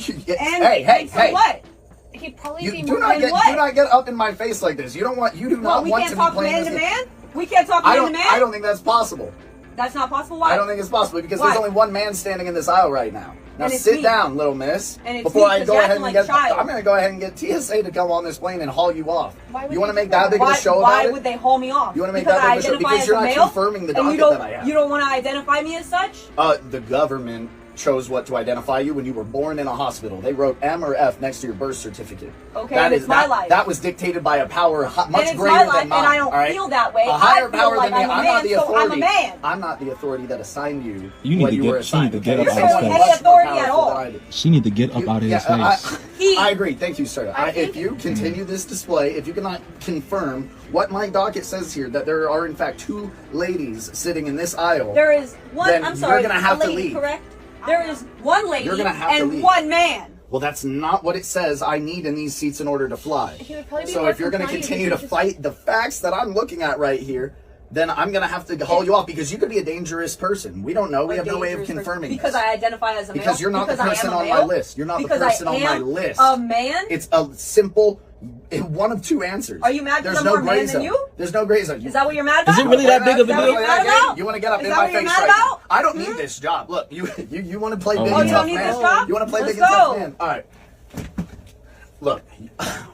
Hey! What? He'd probably You be do more not than get do not get up in my face like this. You do not want to be playing this game. We can't talk man to man? I don't think that's possible. That's not possible? Why? I don't think it's possible because Why? there's only one man standing in this aisle right now. Now And it's sit me. down, little miss. And it's Before me, I 'cause go you're ahead acting and like get, child. I'm gonna go ahead and get TSA to come on this plane and haul you off. Why would You want to they make do that big of a show about Why it? would they haul me off? You want to make Because that I big of a show identify because as you're a not male? confirming the And docket that I have. You don't want to identify me as such? The government chose what to identify you when you were born in a hospital. They wrote M or F next to your birth certificate. Okay, and it's my life. That was dictated by a power much And it's greater my life, than mine. and I don't all right? feel that way. A higher I feel power like than me. I'm a I'm man, not the so authority. I'm a man. I'm not the authority that assigned you. You need what to you get- were she assigned. need to get okay? up out of You're his so face. much Any authority more at powerful all. than I do. She need to get up out of his face. I agree. Thank you, sir. I think- If you continue this display, if you cannot confirm what my docket says here, that there are in fact two ladies sitting in this aisle, There is one, then I'm sorry, you're gonna have a to lady, leave. correct? There is one lady You're gonna have to and leave. one man. Well, that's not what it says I need in these seats in order to fly. He would probably be So more if you're going to compliant continue to if you just- fight the facts that I'm looking at right here, then I'm going to have to haul you off because you could be a dangerous person. We don't know. We have no way of confirming Because this. I identify as a male. Because you're not the Because I am person a on my male? list. You're not the Because person I on my am list. A man? It's a simple one of two answers. Are you mad because There's I'm no more man gray than zone. you? There's no gray zone. Is that what you're mad about? Is it really that big of a Is that what deal? you're mad about? You want to get up Is in that my what you're face mad right now. about? I don't need this job. Look, you want to play big Oh, and you tough don't need man. this job? You want to play Let's big and tough go. man. All right. Look.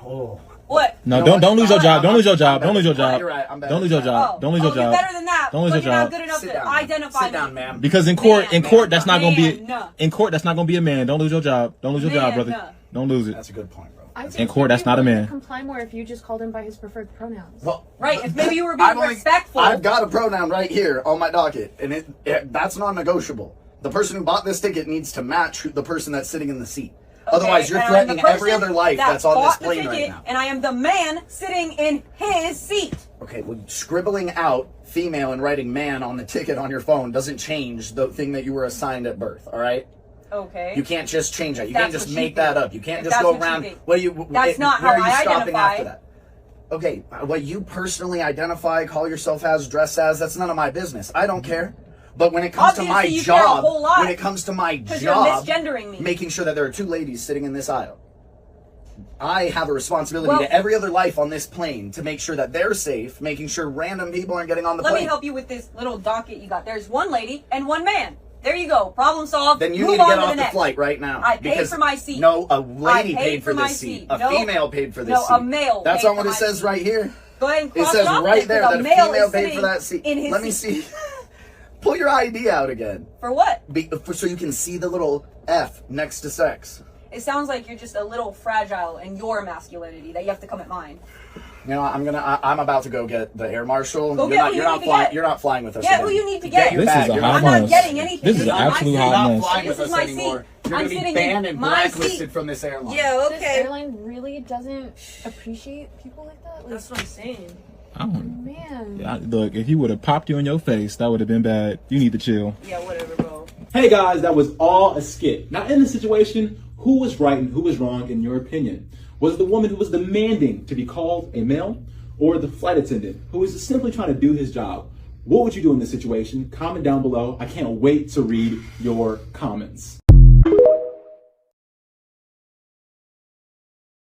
Oh. What? No, You know don't what? lose your job. Don't lose your job. I'm Don't lose your better. job. You're right. I'm better. Don't lose your job. Don't lose your You're job. better than that. Don't lose your but you're not job. good enough Sit to down. identify Sit me. down, ma'am. Because in Man, court, that's not gonna be man. in court. That's not gonna be a man. Don't lose your job. Don't lose your job, Man, brother. Don't lose it. That's a good point, bro. I In think court, that's he'd be not a willing man. to comply more if you just called him by his preferred pronouns. Well, Right, if maybe you were being respectful. I've got a pronoun right here on my docket, and that's non-negotiable. The person who bought this ticket needs to match the person that's sitting in the seat. Otherwise, you're and I'm threatening the person every other life that that's on this bought the plane right ticket, now. And I am the man sitting in his seat. Okay, well, scribbling out female and writing man on the ticket on your phone doesn't change the thing that you were assigned at birth, all right? Okay. You can't just change that. You That's can't just what you make think. that up. You can't If just that's go what you around. think. What do you? That's not where how are you I stopping identify. after that? Okay, what you personally identify, call yourself as, dress as, that's none of my business. I don't care. But when it comes to my Obviously, you care a job, whole lot. when it comes to my 'Cause you're job, misgendering me. making sure that there are two ladies sitting in this aisle, I have a responsibility Well- to every other life on this plane to make sure that they're safe, making sure random people aren't getting on the Let plane. me help you with this little docket you got. There's one lady and one man. There you go. Problem solved. Then you Move need to on get to off the the next. flight right now. I paid because for my seat. No, a lady I paid for my this seat. seat. A No, female paid for this no, seat. a male That's paid not for what it my says seat. right here. Go ahead and It cross says off right then, there 'cause that a male female is paid for sitting that seat. in his Let me seat. see. Pull your ID out again. For what? So you can see the little F next to sex. It sounds like you're just a little fragile in your masculinity that you have to come at mine. You know, I'm about to go get the air marshal. Go you're get not, who you're you not need to flying. get. You're not flying with us. Get again. who you need to Get get. your This bag. is a You're hot I'm not, not getting anything. This is This an my absolute seat. you're hot not mess. flying This with is us my anymore. seat. You're I'm going to be sitting banned in and my blacklisted seat. from this airline. Yeah, This airline really doesn't appreciate people like that. Like, That's what I'm saying. I don't. man. Yeah, look, if he would have popped you in your face, that would have been bad. You need to chill. Yeah, whatever, bro. Hey guys, that was all a skit. Now in this situation, who was right and who was wrong in your opinion? Was it the woman who was demanding to be called a male, or the flight attendant who was simply trying to do his job? What would you do in this situation? Comment down below. I can't wait to read your comments.